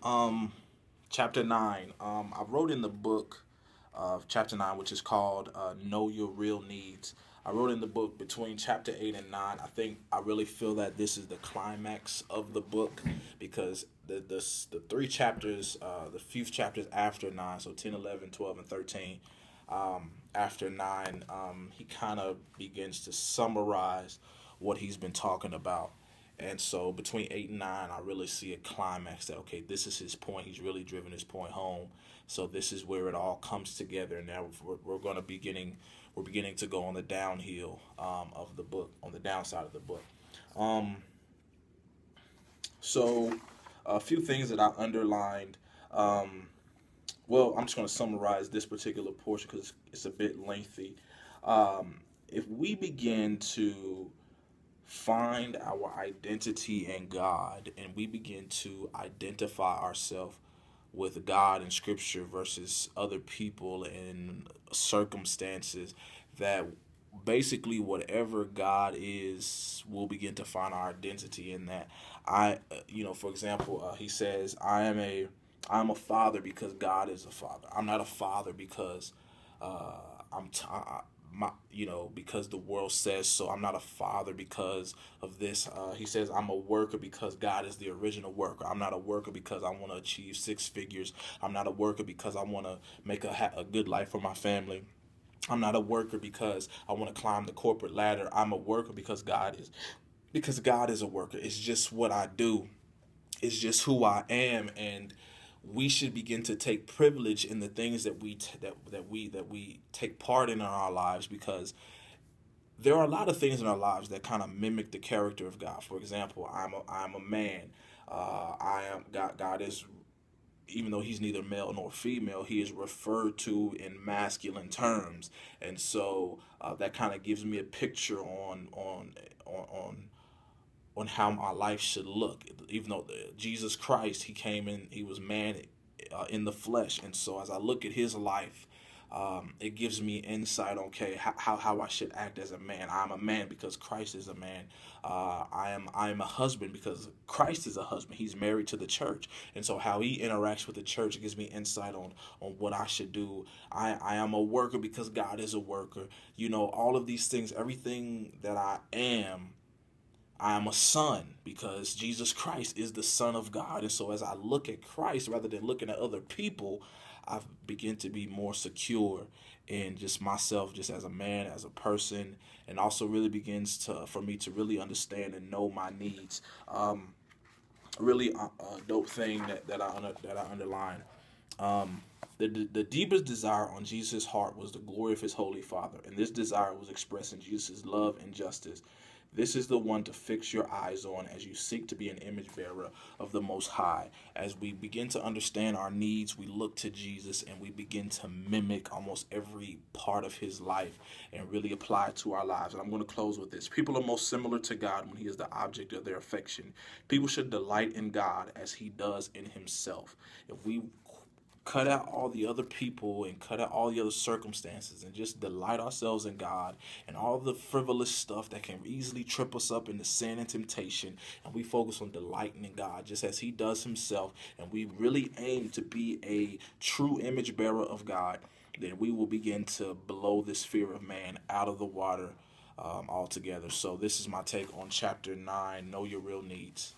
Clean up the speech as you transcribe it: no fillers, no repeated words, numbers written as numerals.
Um, Chapter 9. I wrote in the book of chapter 9, which is called Know Your Real Needs. I wrote in the book between chapter 8 and 9. I really feel that this is the climax of the book because the three chapters, the few chapters after 9, so 10, 11, 12, and 13, after 9, he kind of begins to summarize what he's been talking about. And so between 8 and 9, I really see a climax that, okay, this is his point. He's really driven his point home. So this is where it all comes together. And now we're going to we're beginning to go on the downhill of the book, on the downside of the book. Um, so a few things that I underlined. Um, well, I'm just going to summarize this particular portion because it's a bit lengthy. If we begin to find our identity in God and we begin to identify ourselves with God in scripture versus other people and circumstances, that basically whatever God is, we'll begin to find our identity in that. For example, he says, I'm a father because God is a father. I'm not a father because uh, I'm t- I, my because the world says so. I'm not a father because of this. He says I'm a worker because God is the original worker. I'm not a worker because I want to achieve six figures. I'm not a worker because I want to make a good life for my family. I'm not a worker because I want to climb the corporate ladder. I'm a worker because God is a worker. It's just what I do. It's just who I am, and we should begin to take privilege in the things that we take part in our lives, because there are a lot of things in our lives that kind of mimic the character of God. For example, I'm a man. I am God. God is, even though he's neither male nor female, he is referred to in masculine terms, and so that kind of gives me a picture on on how my life should look. Even though Jesus Christ, he came in, he was man in the flesh, and so as I look at his life, it gives me insight on, okay, how I should act as a man. I'm a man because Christ is a man. I am a husband because Christ is a husband. He's married to the church, and so how he interacts with the church gives me insight on what I should do. I am a worker because God is a worker. All of these things, everything that I am a son because Jesus Christ is the Son of God. And so as I look at Christ rather than looking at other people, I begin to be more secure in just myself, just as a man, as a person, and also really begins to for me to really understand and know my needs. Really a dope thing that I underline. Um, the deepest desire on Jesus' heart was the glory of his holy Father, and this desire was expressed in Jesus' love and justice. This is the one to fix your eyes on as you seek to be an image bearer of the Most High. As we begin to understand our needs, we look to Jesus and we begin to mimic almost every part of his life and really apply it to our lives. And I'm going to close with this. People are most similar to God when he is the object of their affection. People should delight in God as he does in himself. If we cut out all the other people and cut out all the other circumstances and just delight ourselves in God and all the frivolous stuff that can easily trip us up into sin and temptation, and we focus on delighting in God just as he does himself, and we really aim to be a true image bearer of God, then we will begin to blow this fear of man out of the water altogether. So this is my take on chapter 9, Know Your Real Needs.